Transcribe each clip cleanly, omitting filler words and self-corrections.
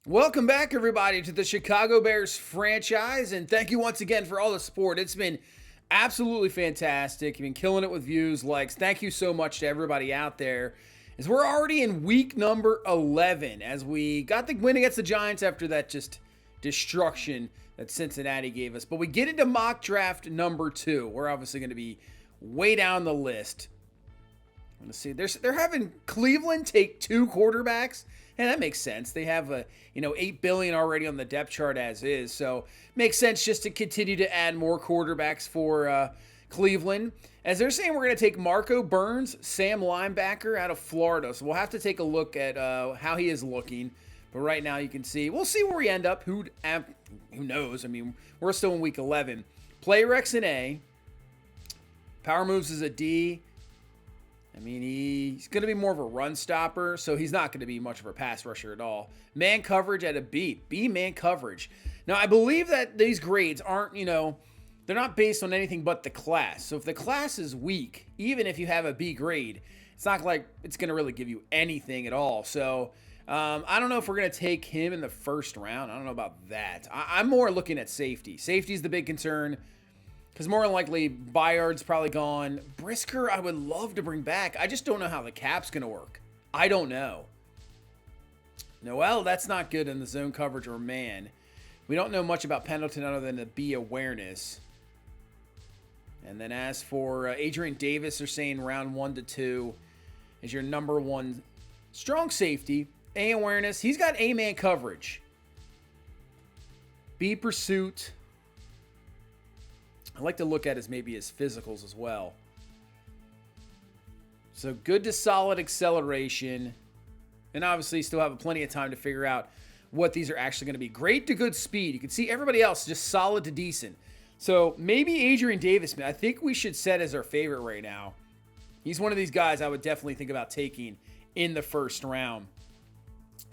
Welcome back, everybody, to the Chicago Bears franchise, and thank you once again for all the support. It's been absolutely fantastic. You've been killing it with views, likes. Thank you so much to everybody out there. As we're already in week number 11, as we got the win against the Giants after that just destruction that Cincinnati gave us. But we get into mock draft number 2. We're obviously going to be way down the list. Let's see. They're having Cleveland take 2 quarterbacks. And that makes sense. They have $8 billion already on the depth chart as is, so makes sense just to continue to add more quarterbacks for Cleveland. As they're saying, we're going to take Marco Burns, Sam linebacker out of Florida. So we'll have to take a look at how he is looking. But right now, you can see we'll see where we end up. Who knows? I mean, we're still in week 11. Play Rex an A. Power moves is a D. I mean, he's going to be more of a run stopper, so he's not going to be much of a pass rusher at all. Man coverage at a B. B man coverage. Now, I believe that these grades aren't, they're not based on anything but the class. So if the class is weak, even if you have a B grade, it's not like it's going to really give you anything at all. So I don't know if we're going to take him in the first round. I don't know about that. I'm more looking at safety. Safety is the big concern. Because more than likely, Bayard's probably gone. Brisker, I would love to bring back. I just don't know how the cap's going to work. I don't know. Noel, that's not good in the zone coverage or man. We don't know much about Pendleton other than the B awareness. And then as for Adrian Davis, they're saying round 1 to 2 is your number 1 strong safety. A awareness. He's got A man coverage. B pursuit. I like to look at as maybe his physicals as well. So good to solid acceleration. And obviously still have plenty of time to figure out what these are actually going to be. Great to good speed. You can see everybody else just solid to decent. So maybe Adrian Davis, I think we should set as our favorite right now. He's one of these guys I would definitely think about taking in the first round.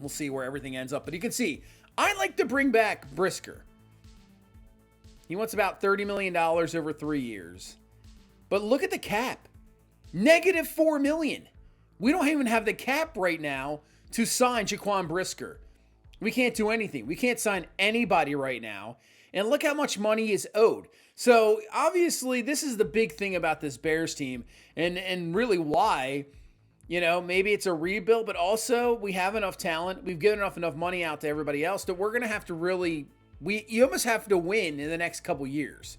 We'll see where everything ends up. But you can see, I like to bring back Brisker. He wants about $30 million over 3 years. But look at the cap. Negative $4 million. We don't even have the cap right now to sign Jaquan Brisker. We can't do anything. We can't sign anybody right now. And look how much money is owed. So obviously this is the big thing about this Bears team. And really why, maybe it's a rebuild, but also we have enough talent. We've given enough money out to everybody else that we're going to have to really... You almost have to win in the next couple years.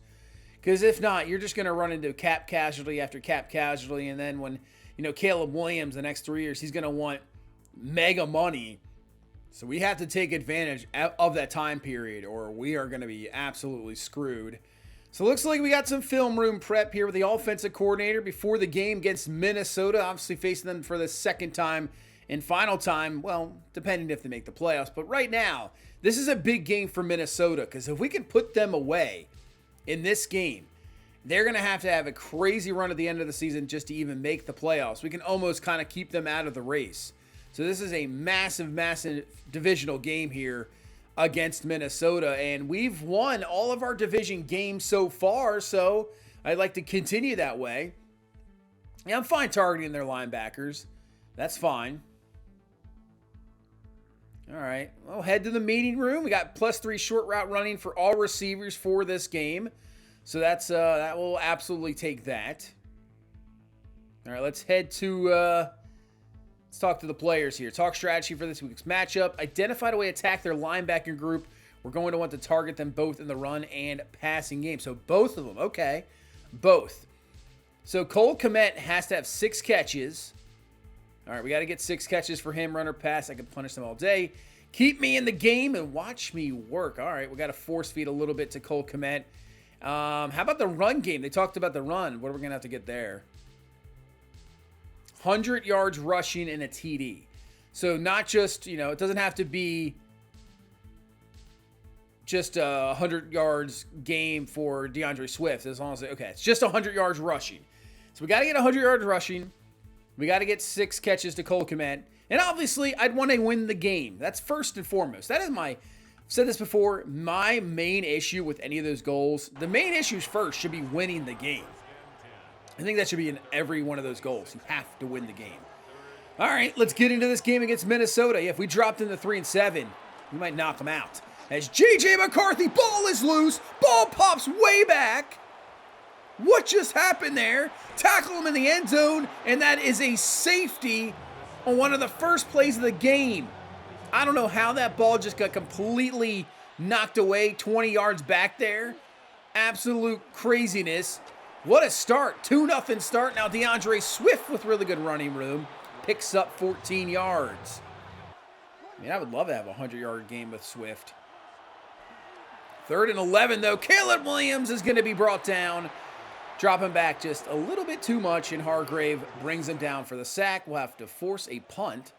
Because if not, you're just going to run into cap casualty after cap casualty. And then when, Caleb Williams the next 3 years, he's going to want mega money. So we have to take advantage of that time period or we are going to be absolutely screwed. So it looks like we got some film room prep here with the offensive coordinator before the game against Minnesota. Obviously facing them for the second time and final time. Well, depending if they make the playoffs. But right now... this is a big game for Minnesota because if we can put them away in this game, they're going to have a crazy run at the end of the season just to even make the playoffs. We can almost kind of keep them out of the race. So this is a massive, massive divisional game here against Minnesota. And we've won all of our division games so far, so I'd like to continue that way. Yeah, I'm fine targeting their linebackers. That's fine. All right, well, head to the meeting room. We got +3 short route running for all receivers for this game. So that will absolutely take that. All right, let's head to, let's talk to the players here. Talk strategy for this week's matchup. Identify a way to attack their linebacking group. We're going to want to target them both in the run and passing game. So both of them, okay, both. So Cole Kmet has to have 6 catches. All right, we got to get 6 catches for him, runner pass. I can punish them all day. Keep me in the game and watch me work. All right, we got to force feed a little bit to Cole Kmet. How about the run game? They talked about the run. What are we going to have to get there? 100 yards rushing and a TD. So not just, it doesn't have to be just a 100 yards game for DeAndre Swift. As long as, okay, it's just 100 yards rushing. So we got to get 100 yards rushing. We got to get 6 catches to Cole Kmet. And obviously, I'd want to win the game. That's first and foremost. That is I've said this before, my main issue with any of those goals, the main issues first should be winning the game. I think that should be in every one of those goals. You have to win the game. All right, let's get into this game against Minnesota. Yeah, if we dropped into 3-7, He might knock him out. As J.J. McCarthy, ball is loose. Ball pops way back. What just happened there? Tackle him in the end zone, and that is a safety on one of the first plays of the game. I don't know how that ball just got completely knocked away 20 yards back there. Absolute craziness. What a start. 2-0 start. Now DeAndre Swift with really good running room picks up 14 yards. I mean, I would love to have a 100-yard game with Swift. 3rd and 11, though. Caleb Williams is going to be brought down. Dropping back just a little bit too much, and Hargrave brings him down for the sack. We'll have to force a punt,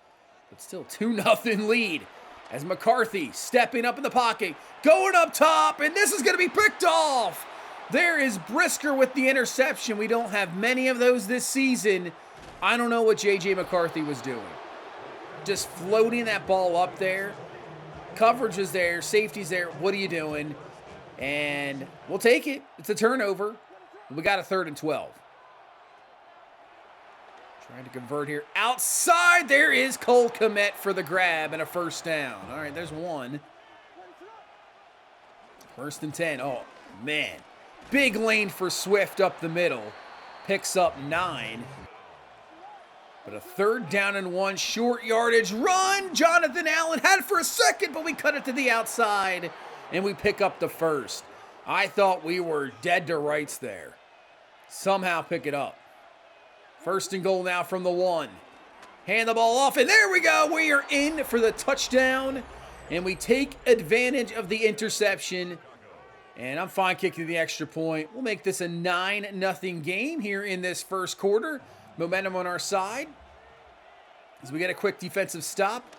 but still 2-0 lead. As McCarthy stepping up in the pocket, going up top, and this is going to be picked off. There is Brisker with the interception. We don't have many of those this season. I don't know what J.J. McCarthy was doing. Just floating that ball up there. Coverage is there, safety's there. What are you doing? And we'll take it. It's a turnover. We got a 3rd and 12. Trying to convert here. Outside, there is Cole Kmet for the grab and a first down. All right, there's one. 1st and 10. Oh, man. Big lane for Swift up the middle. Picks up 9. But a 3rd down and 1. Short yardage run. Jonathan Allen had it for a second, but we cut it to the outside. And we pick up the first. I thought we were dead to rights there. Somehow pick it up. 1st and goal now from the 1. Hand the ball off, and there we go. We are in for the touchdown, and we take advantage of the interception. And I'm fine kicking the extra point. We'll make this a 9-0 game here in this first quarter. Momentum on our side as we get a quick defensive stop.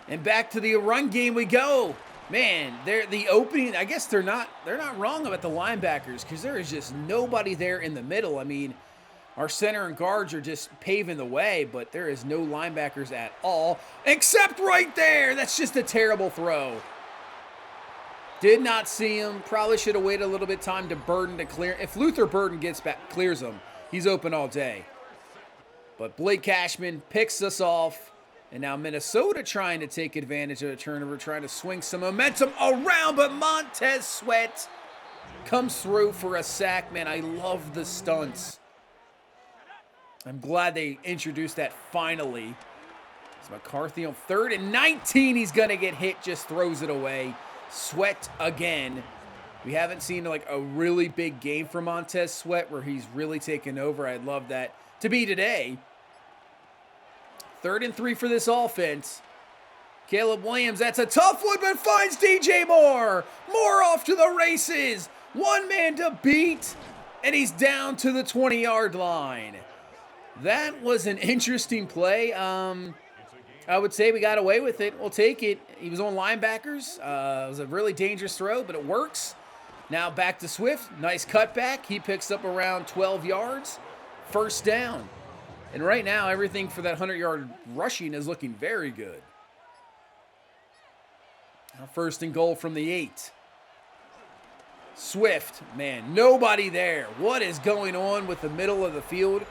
And back to the run game we go. Man, they're the opening. I guess they're not wrong about the linebackers because there is just nobody there in the middle. I mean, our center and guards are just paving the way, but there is no linebackers at all, except right there. That's just a terrible throw. Did not see him. Probably should have waited a little bit time to Burden to clear. If Luther Burden gets back, clears him, he's open all day. But Blake Cashman picks us off. And now Minnesota trying to take advantage of a turnover, trying to swing some momentum around, but Montez Sweat comes through for a sack. Man, I love the stunts. I'm glad they introduced that finally. It's McCarthy on 3rd and 19. He's going to get hit, just throws it away. Sweat again. We haven't seen like a really big game from Montez Sweat where he's really taken over. I'd love that to be today. 3rd and 3 for this offense. Caleb Williams, that's a tough one, but finds DJ Moore. Moore off to the races. One man to beat, and he's down to the 20-yard line. That was an interesting play. I would say we got away with it. We'll take it. He was on linebackers. It was a really dangerous throw, but it works. Now back to Swift. Nice cutback. He picks up around 12 yards. 1st down. And right now, everything for that 100-yard rushing is looking very good. Now 1st and goal from the 8. Swift, man, nobody there. What is going on with the middle of the field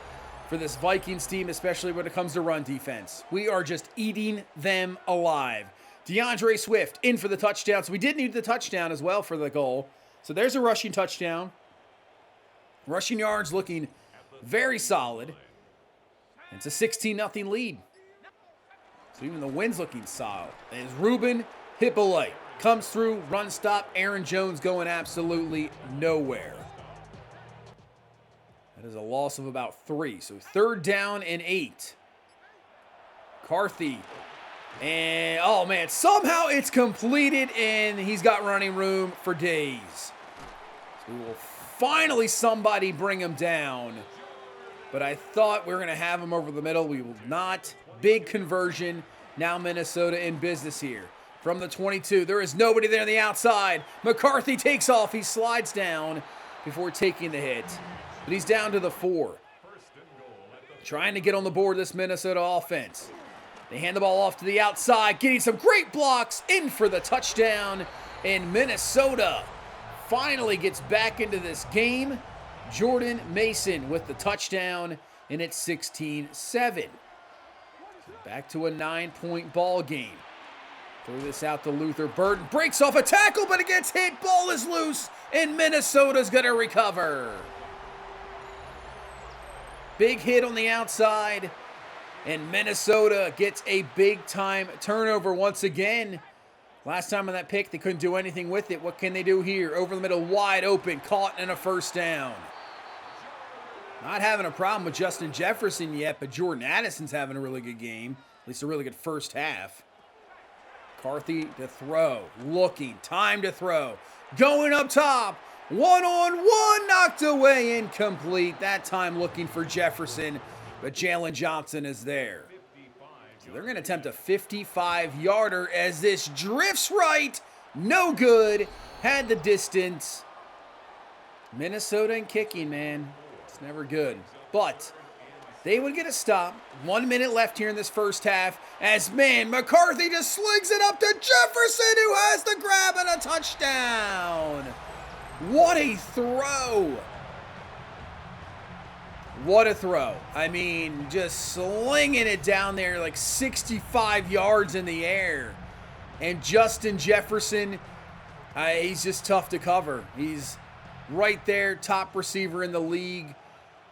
for this Vikings team, especially when it comes to run defense? We are just eating them alive. DeAndre Swift in for the touchdown. So we did need the touchdown as well for the goal. So there's a rushing touchdown. Rushing yards looking very solid. It's a 16-0 lead. So even the wind's looking solid. As Ruben Hippolyte comes through, run stop. Aaron Jones going absolutely nowhere. That is a loss of about 3. So 3rd down and 8. McCarthy. And, oh man, somehow it's completed and he's got running room for days. So we will finally somebody bring him down. But I thought we were going to have him over the middle. We will not. Big conversion. Now Minnesota in business here. From the 22, there is nobody there on the outside. McCarthy takes off. He slides down before taking the hit. But he's down to the 4. Trying to get on the board, this Minnesota offense. They hand the ball off to the outside, getting some great blocks, in for the touchdown. And Minnesota finally gets back into this game. Jordan Mason with the touchdown, and it's 16-7. Back to a 9-point ball game. Throw this out to Luther Burden. Breaks off a tackle, but it gets hit. Ball is loose, and Minnesota's going to recover. Big hit on the outside, and Minnesota gets a big-time turnover once again. Last time on that pick, they couldn't do anything with it. What can they do here? Over the middle, wide open, caught in a first down. Not having a problem with Justin Jefferson yet, but Jordan Addison's having a really good game. At least a really good first half. McCarthy to throw. Looking. Time to throw. Going up top. One-on-one. Knocked away. Incomplete. That time looking for Jefferson, but Jalen Johnson is there. So they're going to attempt a 55-yarder as this drifts right. No good. Had the distance. Minnesota and kicking, man. It's never good. But they would get a stop. 1 minute left here in this first half. As, man, McCarthy just slings it up to Jefferson, who has the grab and a touchdown. What a throw. What a throw. I mean, just slinging it down there like 65 yards in the air. And Justin Jefferson, he's just tough to cover. He's right there, top receiver in the league.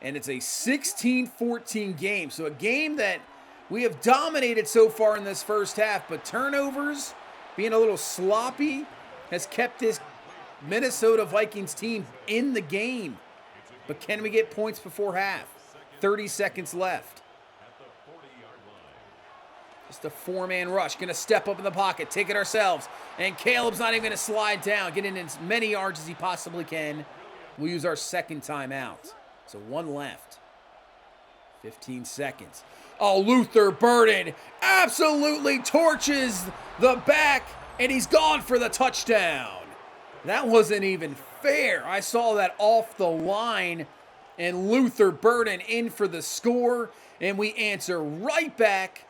And it's a 16-14 game. So a game that we have dominated so far in this first half. But turnovers, being a little sloppy, has kept this Minnesota Vikings team in the game. But can we get points before half? 30 seconds left. Just a four-man rush. Going to step up in the pocket. Take it ourselves. And Caleb's not even going to slide down. Get in as many yards as he possibly can. We'll use our second timeout. So one left. 15 seconds. Oh, Luther Burden absolutely torches the back. And he's gone for the touchdown. That wasn't even fair. I saw that off the line, and Luther Burden in for the score, and we answer right back.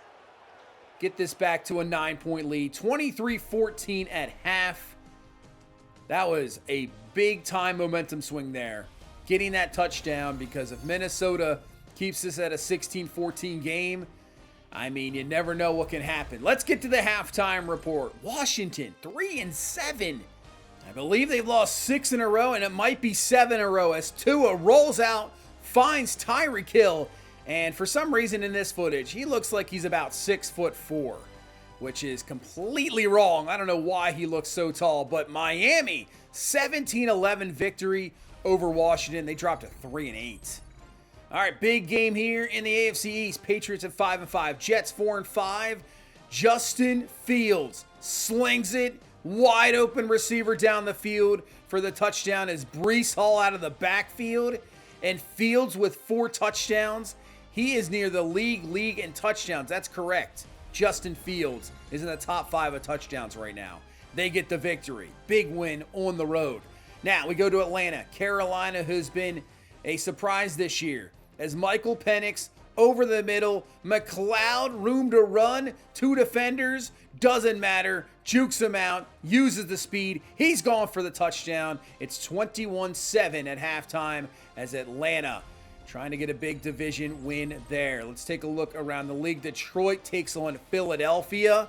Get this back to a 9-point lead, 23-14 at half. That was a big-time momentum swing there, getting that touchdown, because if Minnesota keeps this at a 16-14 game, I mean, you never know what can happen. Let's get to the halftime report. Washington, 3-7. I believe they've lost 6 in a row, and it might be 7 in a row as Tua rolls out, finds Tyreek Hill, and for some reason in this footage, he looks like he's about 6'4", which is completely wrong. I don't know why he looks so tall, but Miami, 17-11 victory over Washington. They dropped to 3-8. All right, big game here in the AFC East. Patriots at 5-5, Jets 4-5. Justin Fields slings it. Wide open receiver down the field for the touchdown as Breece Hall out of the backfield. And Fields with 4 touchdowns. He is near the league in touchdowns. That's correct. Justin Fields is in the top 5 of touchdowns right now. They get the victory. Big win on the road. Now we go to Atlanta. Carolina has been a surprise this year as Michael Penix over the middle. McLeod, room to run. 2 defenders. Doesn't matter. Jukes him out. Uses the speed. He's gone for the touchdown. It's 21-7 at halftime as Atlanta trying to get a big division win there. Let's take a look around the league. Detroit takes on Philadelphia.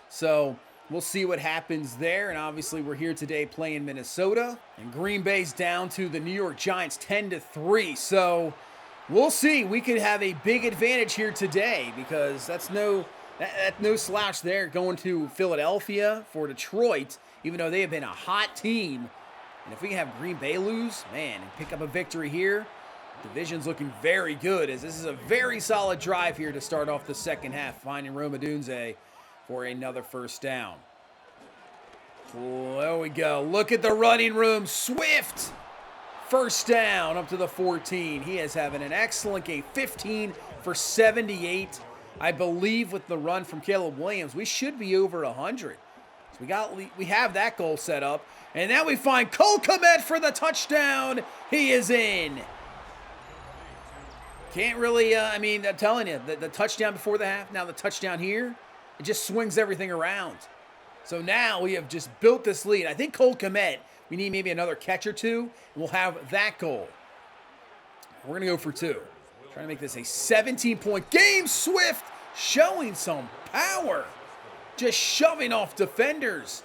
So we'll see what happens there. And obviously we're here today playing Minnesota. And Green Bay's down to the New York Giants 10-3. So we'll see. We could have a big advantage here today because that's no slouch there going to Philadelphia for Detroit, even though they have been a hot team. And if we can have Green Bay lose, man, and pick up a victory here, division's looking very good as this is a very solid drive here to start off the second half, finding Rome Odunze for another first down. There we go. Look at the running room. Swift. First down up to the 14. He is having an excellent game. 15 for 78. I believe with the run from Caleb Williams, we should be over 100. So we have that goal set up. And now we find Cole Kmet for the touchdown. He is in. Can't really, I'm telling you, the touchdown before the half, now the touchdown here, it just swings everything around. So now we have just built this lead. I think Cole Kmet, we need maybe another catch or two, and we'll have that goal. We're going to go for 2. Trying to make this a 17-point game. Swift showing some power. just shoving off defenders.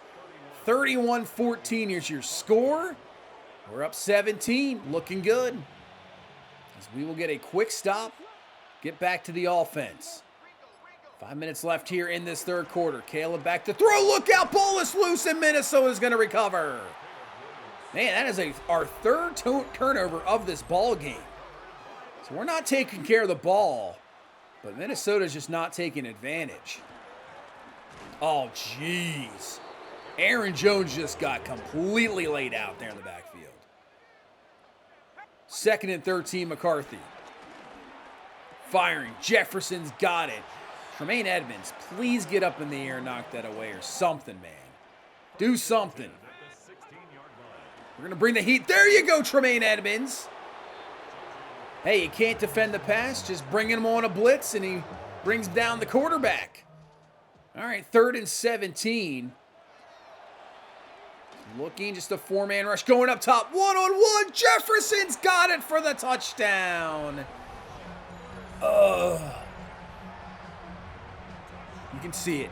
31-14, here's your score. We're up 17, looking good. As we will get a quick stop, get back to the offense. 5 minutes left here in this third quarter. Caleb back to throw, look out, ball is loose, and Minnesota's gonna recover. Man, that is our third turnover of this ball game. So we're not taking care of the ball, but Minnesota's just not taking advantage. Oh, jeez. Aaron Jones just got completely laid out there in the backfield. 2nd and 13, McCarthy. Firing, Jefferson's got it. Tremaine Edmonds, please get up in the air and knock that away or something, man. Do something. We're going to bring the heat. There you go, Tremaine Edmonds. Hey, you can't defend the pass. Just bring him on a blitz, and he brings down the quarterback. All right, 3rd and 17. Looking, just a 4-man rush going up top. One-on-one. Jefferson's got it for the touchdown. You can see it.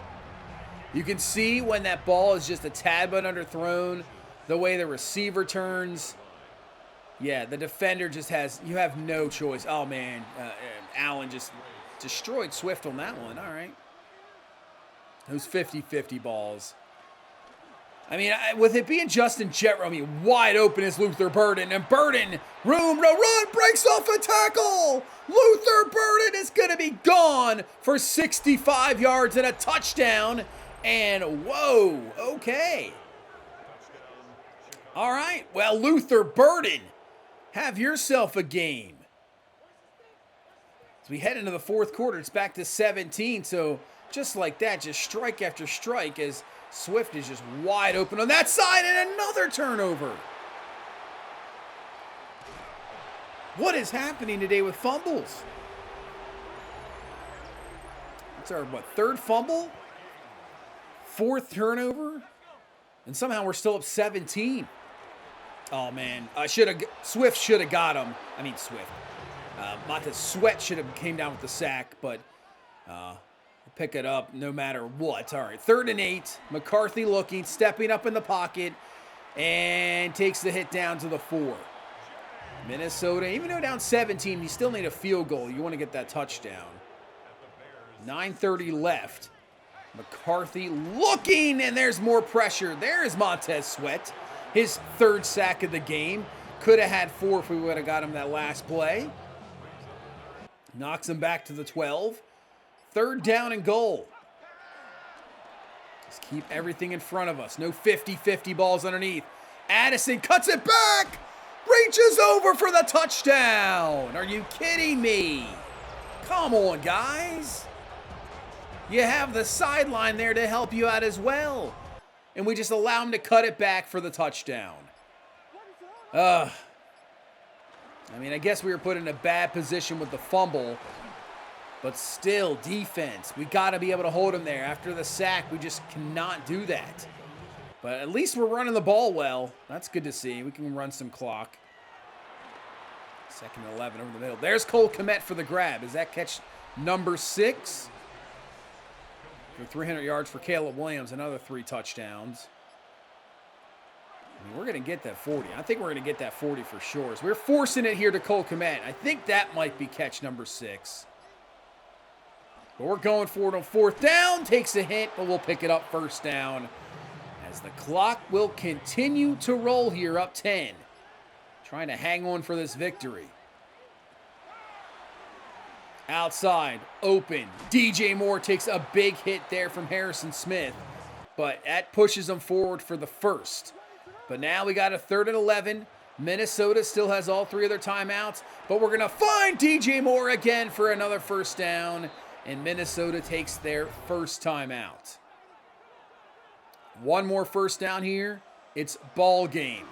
You can see when that ball is just a tad bit underthrown, the way the receiver turns. Yeah, the defender just has, you have no choice. Oh, man. Allen just destroyed Swift on that one. All right. Those 50-50 balls. I mean, with it being Justin Jefferson, I mean, wide open is Luther Burden. And Burden, room to run, breaks off a tackle. Luther Burden is going to be gone for 65 yards and a touchdown. And whoa, okay. All right, well, Luther Burden, have yourself a game. As we head into the fourth quarter, it's back to 17. So just like that, just strike after strike as Swift is just wide open on that side, and another turnover. What is happening today with fumbles? It's our, third fumble? 4th turnover? And somehow we're still up 17. Oh, man. Swift should have got him. I mean, Swift. Montez Sweat should have came down with the sack, but pick it up no matter what. All right, 3rd and 8. McCarthy looking, stepping up in the pocket, and takes the hit down to the 4. Minnesota, even though down 17, you still need a field goal. You want to get that touchdown. 9:30 left. McCarthy looking, and there's more pressure. There is Montez Sweat, his 3rd sack of the game. Could have had 4 if we would have got him that last play. Knocks him back to the 12. 3rd down and goal. Just keep everything in front of us. No 50-50 balls underneath. Addison cuts it back. Reaches over for the touchdown. Are you kidding me? Come on, guys. You have the sideline there to help you out as well. And we just allow him to cut it back for the touchdown. I mean, I guess we were put in a bad position with the fumble. But still, defense. We got to be able to hold him there. After the sack, we just cannot do that. But at least we're running the ball well. That's good to see. We can run some clock. 2nd and 11 over the middle. There's Cole Kmet for the grab. Is that catch number 6? For 300 yards for Caleb Williams. Another 3 touchdowns. I mean, we're going to get that 40. I think we're going to get that 40 for sure. So we're forcing it here to Cole Kmet. I think that might be catch number 6. But we're going for it on 4th down. Takes a hit, but we'll pick it up 1st down. As the clock will continue to roll here, up 10. Trying to hang on for this victory. Outside, open. DJ Moore takes a big hit there from Harrison Smith. But that pushes them forward for the 1st. But now we got a 3rd and 11. Minnesota still has all 3 of their timeouts. But we're going to find DJ Moore again for another 1st down. And Minnesota takes their 1st timeout. One more 1st down here. It's ball game.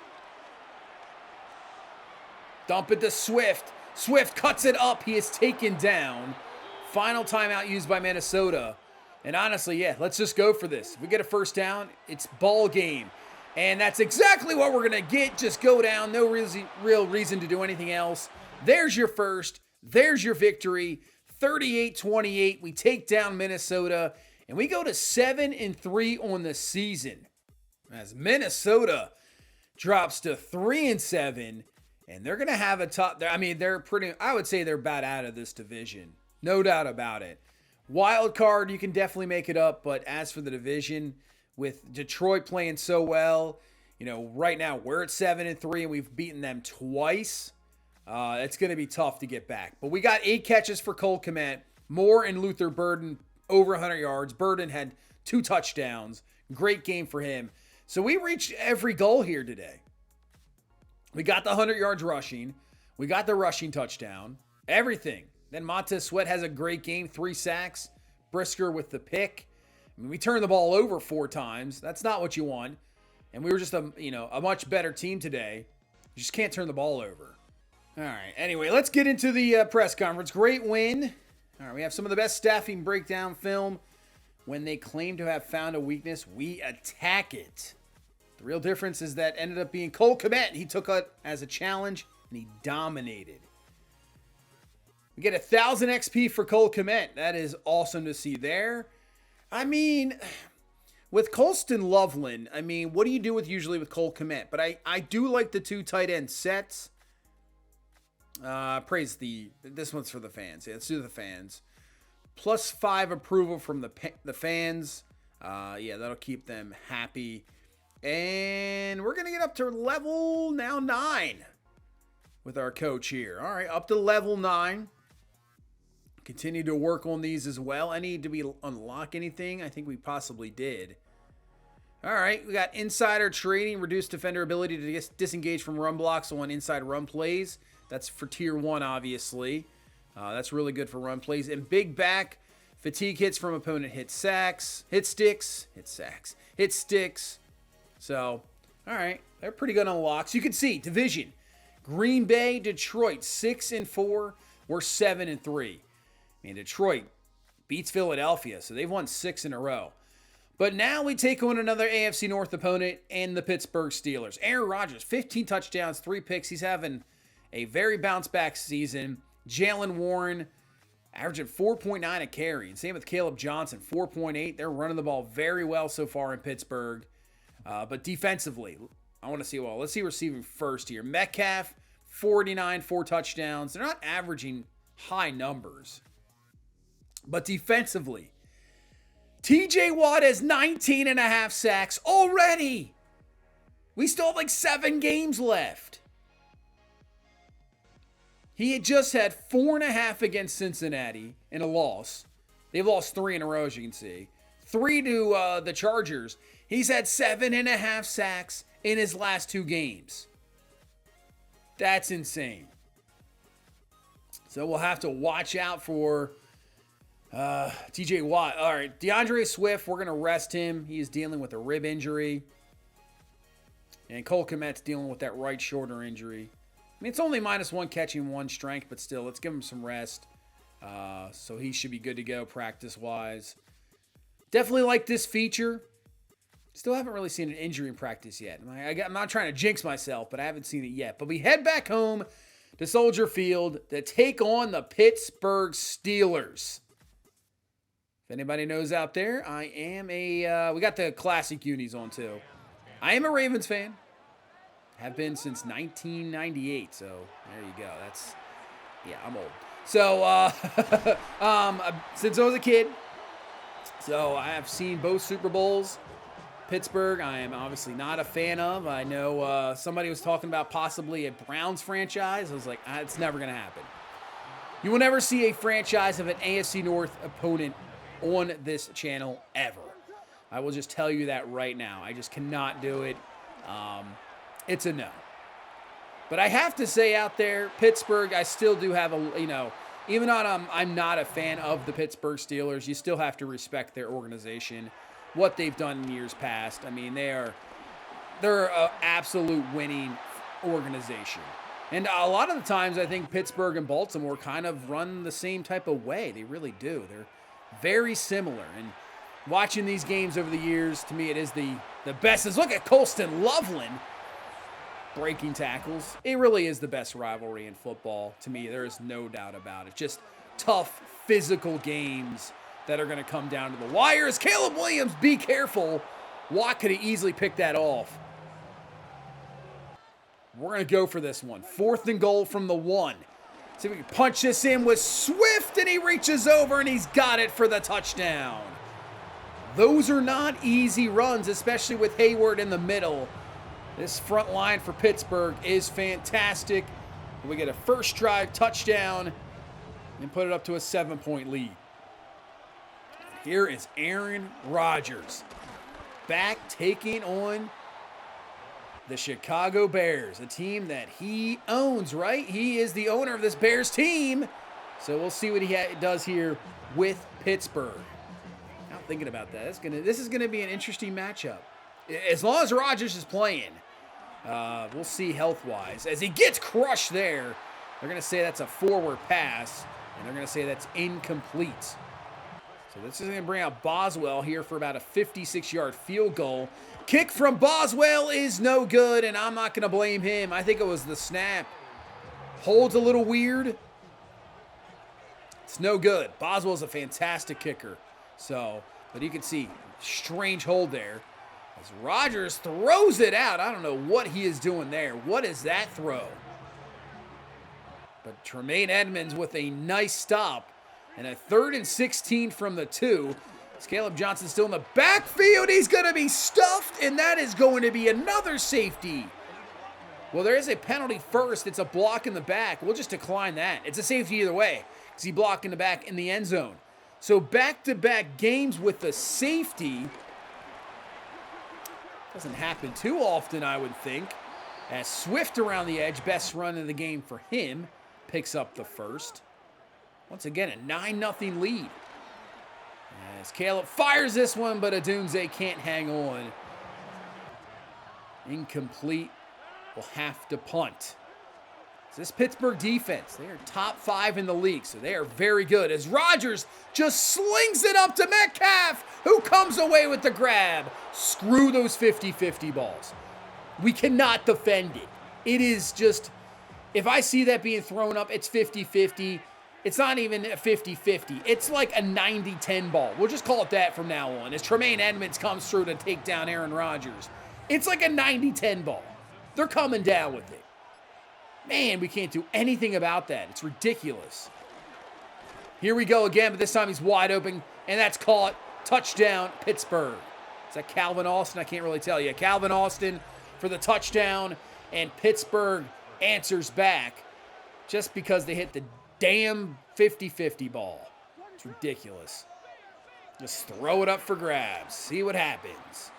Dump it to Swift. Swift cuts it up. He is taken down. Final timeout used by Minnesota. And honestly, yeah, let's just go for this. If we get a 1st down, it's ball game. And that's exactly what we're going to get. Just go down. No real reason to do anything else. There's your 1st. There's your victory. 38-28, we take down Minnesota, And we go to 7-3 on the season as Minnesota drops to 3-7. And they're going to have a tough, I mean, I would say they're about out of this division. No doubt about it. Wild card, you can definitely make it up. But as for the division, with Detroit playing so well, right now we're at 7-3 and we've beaten them twice. It's going to be tough to get back. But we got 8 catches for Cole Kmet. Moore and Luther Burden over 100 yards. Burden had 2 touchdowns. Great game for him. So we reached every goal here today. We got the 100 yards rushing. We got the rushing touchdown. Everything. Then Montez Sweat has a great game. 3 sacks. Brisker with the pick. I mean, we turned the ball over 4 times. That's not what you want. And we were just a much better team today. You just can't turn the ball over. All right. Anyway, let's get into the press conference. Great win. All right. We have some of the best staffing breakdown film. When they claim to have found a weakness, we attack it. The real difference is that ended up being Cole Kmet. He took it as a challenge, and he dominated. We get 1,000 XP for Cole Kmet. That is awesome to see there. I mean, with Colston Loveland, what do you do usually with Cole Kmet? But I do like the 2 tight end sets. This one's for the fans. Yeah, let's do the fans. +5 approval from the fans. That'll keep them happy. And we're going to get up to level now 9 with our coach here. All right, up to level 9. Continue to work on these as well. Did we unlock anything? I think we possibly did. All right, we got insider trading, reduced defender ability to disengage from run blocks on inside run plays. That's for tier 1, obviously. That's really good for run plays. And big back, fatigue hits from opponent hit sticks. So, all right, they're pretty good unlocks. You can see division: Green Bay, Detroit, 6-4. We're 7-3. Detroit beats Philadelphia, so they've won 6 in a row. But now we take on another AFC North opponent and the Pittsburgh Steelers. Aaron Rodgers, 15 touchdowns, 3 picks. He's having a very bounce-back season. Jalen Warren averaging 4.9 a carry. And same with Caleb Johnson, 4.8. They're running the ball very well so far in Pittsburgh. But defensively, I want to see, let's see receiving first here. Metcalf, 49, 4 touchdowns. They're not averaging high numbers. But defensively, TJ Watt has 19.5 sacks already. We still have 7 games left. He had just had 4.5 against Cincinnati in a loss. They've lost 3 in a row, as you can see. 3 to the Chargers. He's had 7.5 sacks in his last 2 games. That's insane. So we'll have to watch out for TJ Watt. All right, DeAndre Swift, we're going to rest him. He is dealing with a rib injury. And Cole Kmet's dealing with that right shoulder injury. It's only -1 catching, 1 strength, but still, let's give him some rest. So he should be good to go practice-wise. Definitely like this feature. Still haven't really seen an injury in practice yet. I'm not trying to jinx myself, but I haven't seen it yet. But we head back home to Soldier Field to take on the Pittsburgh Steelers. If anybody knows out there, I am we got the classic unis on too. I am a Ravens fan. Have been since 1998, so there you go. I'm old. So, since I was a kid, so I have seen both Super Bowls. Pittsburgh, I am obviously not a fan of. I know somebody was talking about possibly a Browns franchise. I was like, it's never going to happen. You will never see a franchise of an AFC North opponent on this channel ever. I will just tell you that right now. I just cannot do it. It's a no. But I have to say out there, Pittsburgh, I still do have even though I'm not a fan of the Pittsburgh Steelers, you still have to respect their organization, what they've done in years past. They're an absolute winning organization. And a lot of the times, I think Pittsburgh and Baltimore kind of run the same type of way. They really do. They're very similar. And watching these games over the years, to me, it is the best. Look at Colston Loveland breaking tackles. It really is the best rivalry in football. To me, there is no doubt about it. Just tough, physical games that are going to come down to the wires. Caleb Williams, be careful. Watt could have easily picked that off. We're going to go for this one. 4th and goal from the 1. See if we can punch this in with Swift, and he reaches over, and he's got it for the touchdown. Those are not easy runs, especially with Hayward in the middle. This front line for Pittsburgh is fantastic. We get a first drive touchdown and put it up to a 7-point lead. Here is Aaron Rodgers back taking on the Chicago Bears, a team that he owns, right? He is the owner of this Bears team. So we'll see what he does here with Pittsburgh. Now thinking about that, this is gonna be an interesting matchup. As long as Rodgers is playing, we'll see health-wise. As he gets crushed there, they're gonna say that's a forward pass, and they're gonna say that's incomplete. So this is going to bring out Boswell here for about a 56-yard field goal. Kick from Boswell is no good, and I'm not going to blame him. I think it was the snap. Holds a little weird. It's no good. Boswell's a fantastic kicker. But you can see, strange hold there. As Rodgers throws it out. I don't know what he is doing there. What is that throw? But Tremaine Edmonds with a nice stop. And a 3rd and 16 from the 2. Caleb Johnson still in the backfield. He's going to be stuffed, and that is going to be another safety. Well, there is a penalty first. It's a block in the back. We'll just decline that. It's a safety either way because he blocked in the back in the end zone. So back-to-back games with the safety. Doesn't happen too often, I would think. As Swift around the edge, best run of the game for him, picks up the first. Once again, a 9-0 lead. As Caleb fires this one, but Adunze can't hang on. Incomplete. Will have to punt. So this Pittsburgh defense, they are top 5 in the league, so they are very good. As Rodgers just slings it up to Metcalf, who comes away with the grab. Screw those 50-50 balls. We cannot defend it. It is just, if I see that being thrown up, it's 50-50. It's not even a 50-50. It's like a 90-10 ball. We'll just call it that from now on. As Tremaine Edmonds comes through to take down Aaron Rodgers. It's like a 90-10 ball. They're coming down with it. Man, we can't do anything about that. It's ridiculous. Here we go again, but this time he's wide open, and that's caught. Touchdown, Pittsburgh. Is that Calvin Austin? I can't really tell you. Calvin Austin for the touchdown, and Pittsburgh answers back just because they hit the damn 50-50 ball. It's ridiculous. Just throw it up for grabs. See what happens.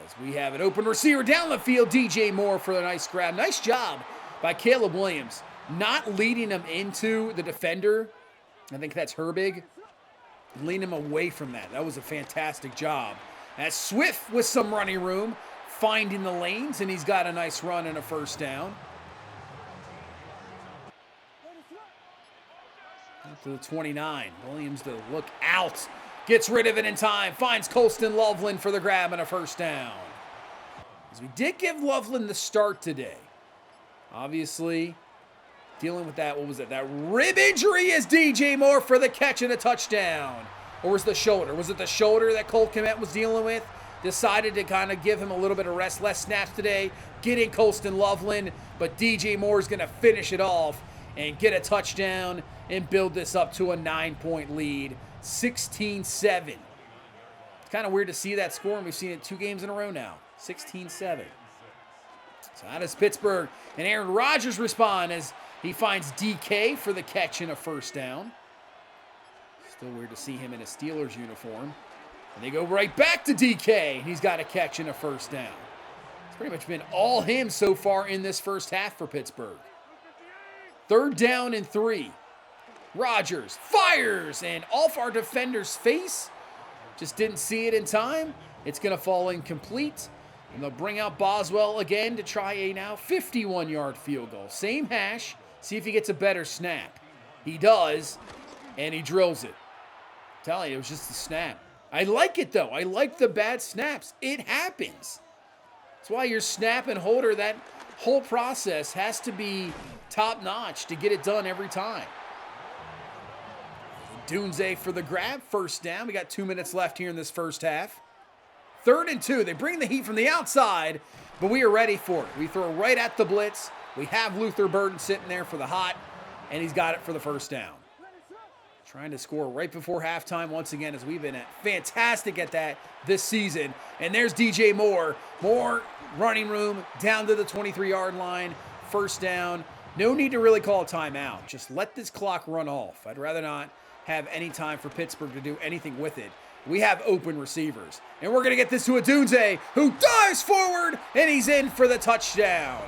As we have an open receiver down the field, DJ Moore for the nice grab. Nice job by Caleb Williams. Not leading him into the defender. I think that's Herbig. Lean him away from that. That was a fantastic job. As Swift with some running room, finding the lanes, and he's got a nice run and a first down. Up to the 29. Williams to look out. Gets rid of it in time. Finds Colston Loveland for the grab and a first down. As we did give Loveland the start today. Obviously, dealing with that, what was it? That rib injury is DJ Moore for the catch and a touchdown. Or was it the shoulder? Was it the shoulder that Cole Kmet was dealing with? Decided to kind of give him a little bit of rest. Less snaps today. Getting Colston Loveland. But DJ Moore is going to finish it off and get a touchdown and build this up to a 9-point lead. 16-7. It's kind of weird to see that score, and we've seen it 2 games in a row now. 16-7. So how does Pittsburgh and Aaron Rodgers respond as he finds DK for the catch and a first down? Still weird to see him in a Steelers uniform. And they go right back to DK, and he's got a catch and a first down. It's pretty much been all him so far in this first half for Pittsburgh. 3rd down and 3. Rodgers fires, and off our defender's face. Just didn't see it in time. It's going to fall incomplete. And they'll bring out Boswell again to try a now 51-yard field goal. Same hash. See if he gets a better snap. He does, and he drills it. I'm telling you, it was just a snap. I like it, though. I like the bad snaps. It happens. That's why your snap and holder, that whole process has to be top-notch to get it done every time. Dunze for the grab. First down. We got 2 minutes left here in this first half. 3rd and 2. They bring the heat from the outside, but we are ready for it. We throw right at the blitz. We have Luther Burden sitting there for the hot, and he's got it for the first down. Trying to score right before halftime once again, as we've been fantastic at that this season. And there's DJ Moore. More running room down to the 23-yard line. First down. No need to really call a timeout. Just let this clock run off. I'd rather not have any time for Pittsburgh to do anything with it. We have open receivers. And we're going to get this to Odunze, who dives forward, and he's in for the touchdown.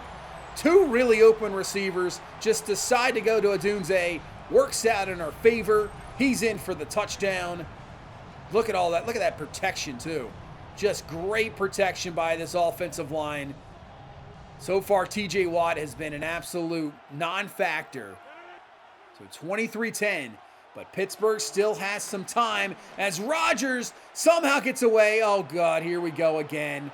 2 really open receivers just decide to go to Odunze. Works out in our favor. He's in for the touchdown. Look at all that. Look at that protection, too. Just great protection by this offensive line. So far, TJ Watt has been an absolute non-factor. So 23-10. But Pittsburgh still has some time as Rodgers somehow gets away. Oh, God, here we go again.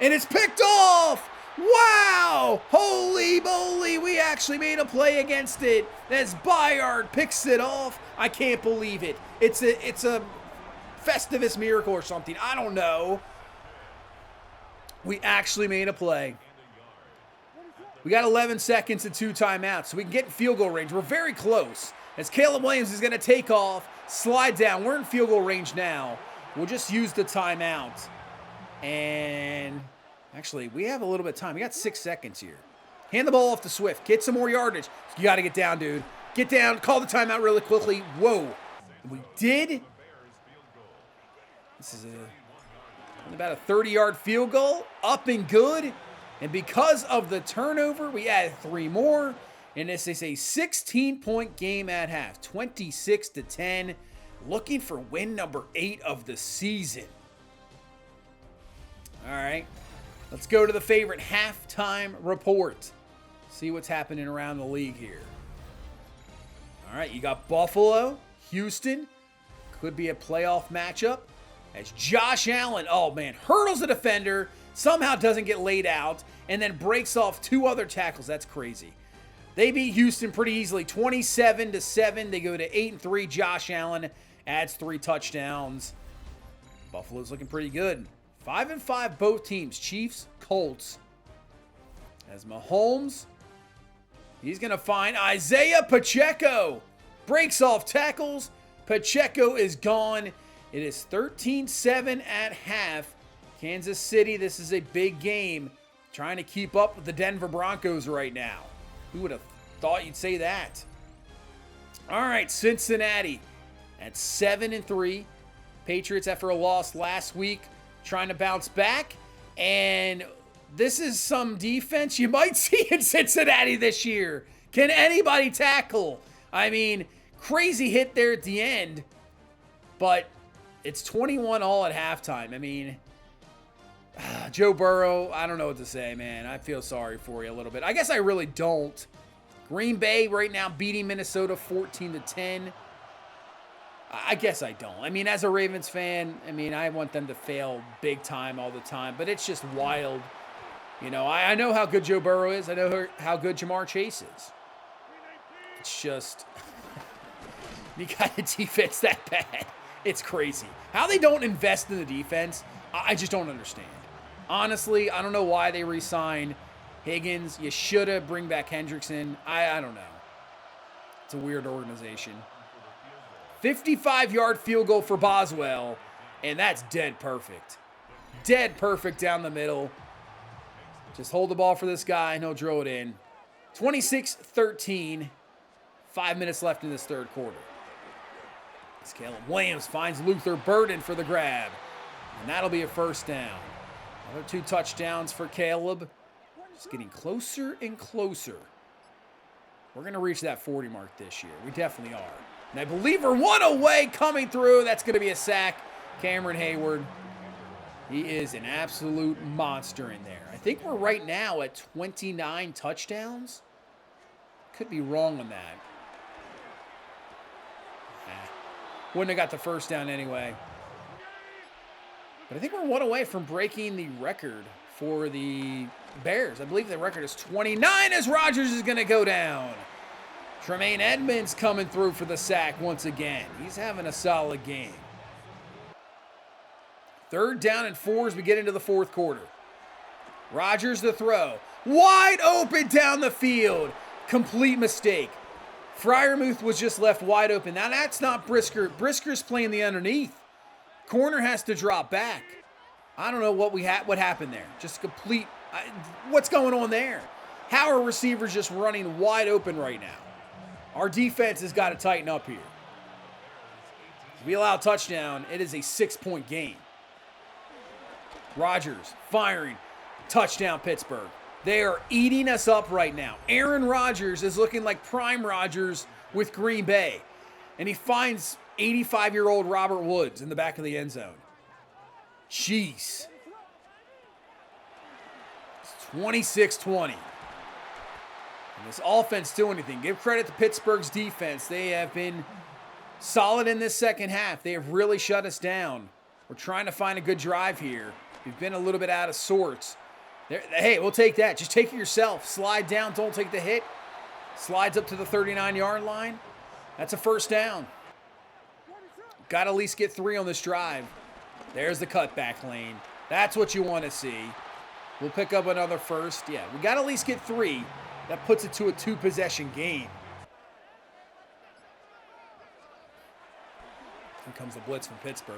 And it's picked off! Wow! Holy moly, we actually made a play against it. As Byard picks it off. I can't believe it. It's a Festivus miracle or something. I don't know. We actually made a play. We got 11 seconds and 2 timeouts, so we can get in field goal range. We're very close. As Caleb Williams is going to take off, slide down. We're in field goal range now. We'll just use the timeout. And actually, we have a little bit of time. We got 6 seconds here. Hand the ball off to Swift. Get some more yardage. You got to get down, dude. Get down. Call the timeout really quickly. Whoa. We did. This is about a 30-yard field goal. Up and good. And because of the turnover, we added 3 more. And this is a 16-point game at half. 26-10. Looking for win number 8 of the season. All right. Let's go to the favorite halftime report. See what's happening around the league here. All right, you got Buffalo, Houston. Could be a playoff matchup. As Josh Allen, oh man, hurdles a defender, somehow doesn't get laid out, and then breaks off 2 other tackles. That's crazy. They beat Houston pretty easily, 27-7. They go to 8-3. Josh Allen adds 3 touchdowns. Buffalo's looking pretty good. 5-5 both teams, Chiefs, Colts. As Mahomes, he's going to find Isaiah Pacheco. Breaks off tackles. Pacheco is gone. It is 13-7 at half. Kansas City, this is a big game. Trying to keep up with the Denver Broncos right now. Who would have thought you'd say that? All right, Cincinnati at 7-3. Patriots, after a loss last week, trying to bounce back. And this is some defense you might see in Cincinnati this year. Can anybody tackle? I mean, crazy hit there at the end. But it's 21-all at halftime. I mean, Joe Burrow, I don't know what to say, man. I feel sorry for you a little bit. I guess I really don't. Green Bay right now beating Minnesota 14-10. I guess I don't. I mean, as a Ravens fan, I mean, I want them to fail big time all the time, but it's just wild. You know, I know how good Joe Burrow is. I know how good Jamar Chase is. It's just, you got a defense that bad. It's crazy. How they don't invest in the defense, I just don't understand. Honestly, I don't know why they re-signed Higgins. You should have bring back Hendrickson. I don't know. It's a weird organization. 55-yard field goal for Boswell, and that's dead perfect. Dead perfect down the middle. Just hold the ball for this guy, and he'll drill it in. 26-13. 5 minutes left in this third quarter. As Caleb Williams finds Luther Burden for the grab, and that'll be a first down. Another 2 touchdowns for Caleb. Just getting closer and closer. We're going to reach that 40 mark this year. We definitely are. And I believe we're 1 away coming through. That's going to be a sack. Cameron Hayward. He is an absolute monster in there. I think we're right now at 29 touchdowns. Could be wrong on that. Wouldn't have got the first down anyway. But I think we're 1 away from breaking the record for the Bears. I believe the record is 29 as Rodgers is going to go down. Tremaine Edmonds coming through for the sack once again. He's having a solid game. 3rd down and 4 as we get into the 4th quarter. Rodgers the throw. Wide open down the field. Complete mistake. Freiermuth was just left wide open. Now that's not Brisker. Brisker's playing the underneath. Corner has to drop back. I don't know what happened there. Just complete. What's going on there? How are receivers just running wide open right now? Our defense has got to tighten up here. If we allow a touchdown, it is a 6-point game. Rodgers firing. Touchdown, Pittsburgh. They are eating us up right now. Aaron Rodgers is looking like prime Rodgers with Green Bay. And he finds 85-year-old Robert Woods in the back of the end zone. Jeez. It's 26-20. Can this offense do anything? Give credit to Pittsburgh's defense. They have been solid in this second half. They have really shut us down. We're trying to find a good drive here. We've been a little bit out of sorts. Hey, we'll take that. Just take it yourself. Slide down. Don't take the hit. Slides up to the 39-yard line. That's a 1st down. Got to at least get 3 on this drive. There's the cutback lane. That's what you want to see. We'll pick up another 1st. Yeah, we got to at least get 3. That puts it to a 2-possession game. Here comes the blitz from Pittsburgh.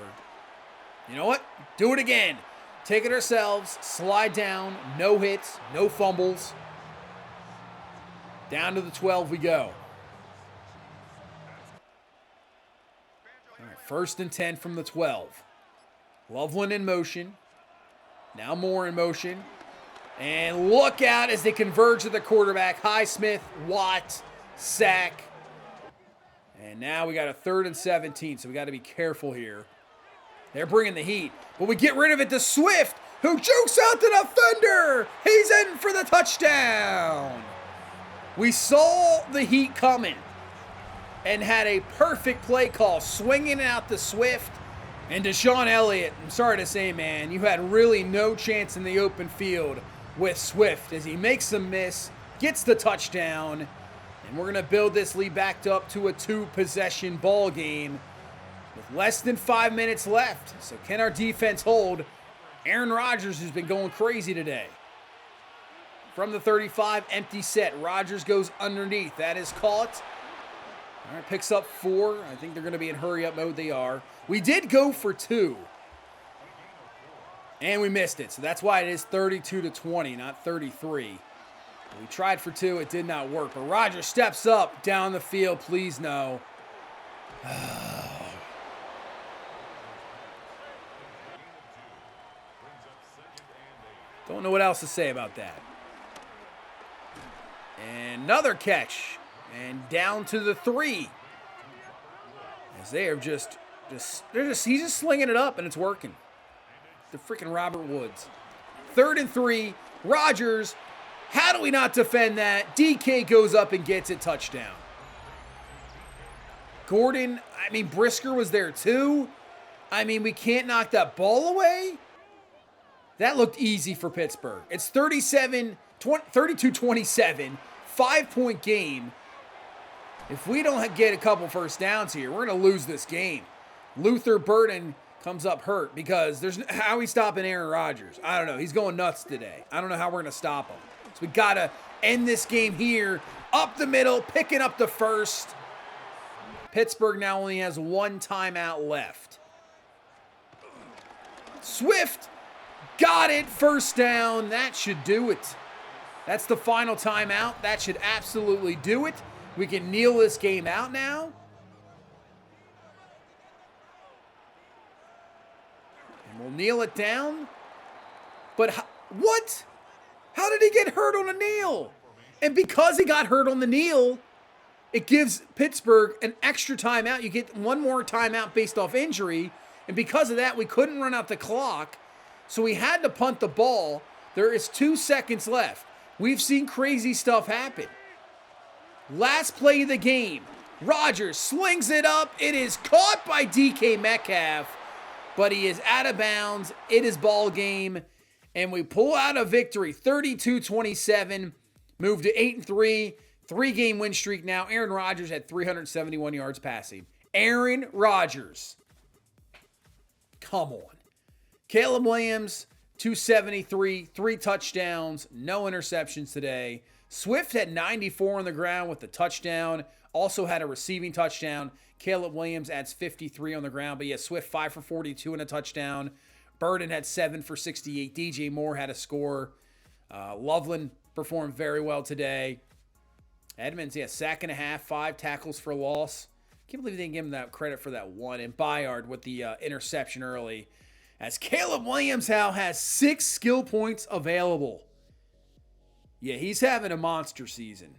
You know what? Do it again. Take it ourselves, slide down, no hits, no fumbles. Down to the 12 we go. All right, 1st and 10 from the 12. Loveland in motion. Now Moore in motion. And look out as they converge to the quarterback. Highsmith, Watt, sack. And now we got a 3rd and 17, so we got to be careful here. They're bringing the heat. But we get rid of it to Swift, who jukes out the defender. He's in for the touchdown. We saw the heat coming and had a perfect play call, swinging it out to Swift. And Deshaun Elliott, I'm sorry to say, man, you had really no chance in the open field with Swift as he makes a miss, gets the touchdown, and we're going to build this lead back up to a 2-possession ball game. With less than 5 minutes left. So can our defense hold? Aaron Rodgers has been going crazy today. From the 35, empty set. Rodgers goes underneath. That is caught. All right, picks up 4. I think they're going to be in hurry-up mode. They are. We did go for 2. And we missed it. So that's why it is 32-20, not 33. We tried for 2. It did not work. But Rodgers steps up down the field. Please no. Don't know what else to say about that. And another catch. And down to the 3. As they are he's just slinging it up and it's working. The freaking Robert Woods. 3rd and 3. Rodgers. How do we not defend that? DK goes up and gets it. Touchdown. Gordon, Brisker was there too. We can't knock that ball away. That looked easy for Pittsburgh. It's 32-27, 5-point game. If we don't get a couple 1st downs here, we're going to lose this game. Luther Burden comes up hurt because how are we stopping Aaron Rodgers? I don't know. He's going nuts today. I don't know how we're going to stop him. So we got to end this game here. Up the middle, picking up the 1st. Pittsburgh now only has 1 timeout left. Swift. Got it. 1st down. That should do it. That's the final timeout. That should absolutely do it. We can kneel this game out now. And we'll kneel it down. But what? How did he get hurt on a kneel? And because he got hurt on the kneel, it gives Pittsburgh an extra timeout. You get 1 more timeout based off injury. And because of that, we couldn't run out the clock. So we had to punt the ball. There is 2 seconds left. We've seen crazy stuff happen. Last play of the game. Rodgers slings it up. It is caught by DK Metcalf, but he is out of bounds. It is ball game, and we pull out a victory, 32-27. Move to 8-3. 3-game win streak now. Aaron Rodgers had 371 yards passing. Aaron Rodgers. Come on. Caleb Williams, 273, 3 touchdowns, no interceptions today. Swift had 94 on the ground with the touchdown. Also had a receiving touchdown. Caleb Williams adds 53 on the ground. But yeah, Swift 5 for 42 and a touchdown. Burden had 7 for 68. DJ Moore had a score. Loveland performed very well today. Edmonds, yeah, sack and a half, 5 tackles for loss. Can't believe they didn't give him that credit for that one. And Bayard with the interception early. As Caleb Williams now has 6 skill points available. Yeah, he's having a monster season.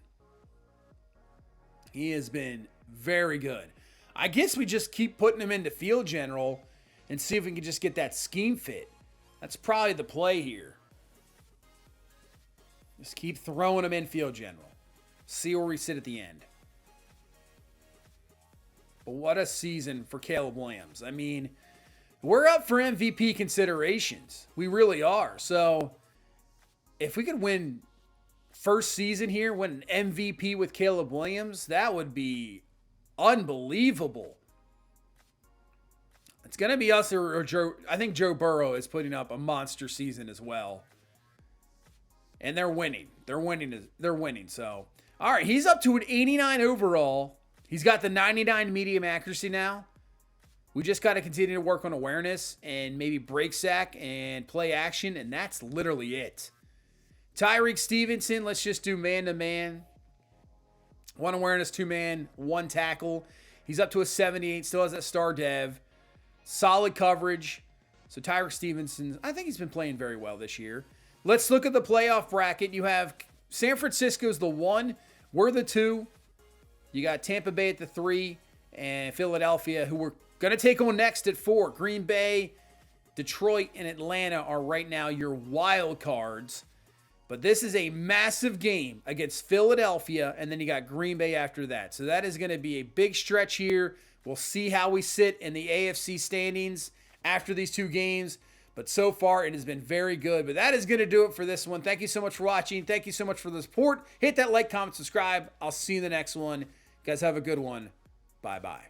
He has been very good. I guess we just keep putting him into field general and see if we can just get that scheme fit. That's probably the play here. Just keep throwing him in field general. See where we sit at the end. But what a season for Caleb Williams. I mean, we're up for MVP considerations. We really are. So if we could win first season here, win an MVP with Caleb Williams, that would be unbelievable. It's going to be us or Joe. I think Joe Burrow is putting up a monster season as well. And they're winning. They're winning. So, all right, he's up to an 89 overall. He's got the 99 medium accuracy now. We just got to continue to work on awareness and maybe break sack and play action, and that's literally it. Tyreek Stevenson, let's just do man-to-man. 1 awareness, 2-man, 1 tackle. He's up to a 78, still has that star dev. Solid coverage. So Tyreek Stevenson, I think he's been playing very well this year. Let's look at the playoff bracket. You have San Francisco's the 1. We're the 2. You got Tampa Bay at the 3. And Philadelphia, who we're going to take on next at 4. Green Bay, Detroit, and Atlanta are right now your wild cards. But this is a massive game against Philadelphia, and then you got Green Bay after that. So that is going to be a big stretch here. We'll see how we sit in the AFC standings after these 2 games. But so far, it has been very good. But that is going to do it for this one. Thank you so much for watching. Thank you so much for the support. Hit that like, comment, subscribe. I'll see you in the next one. You guys have a good one. Bye-bye.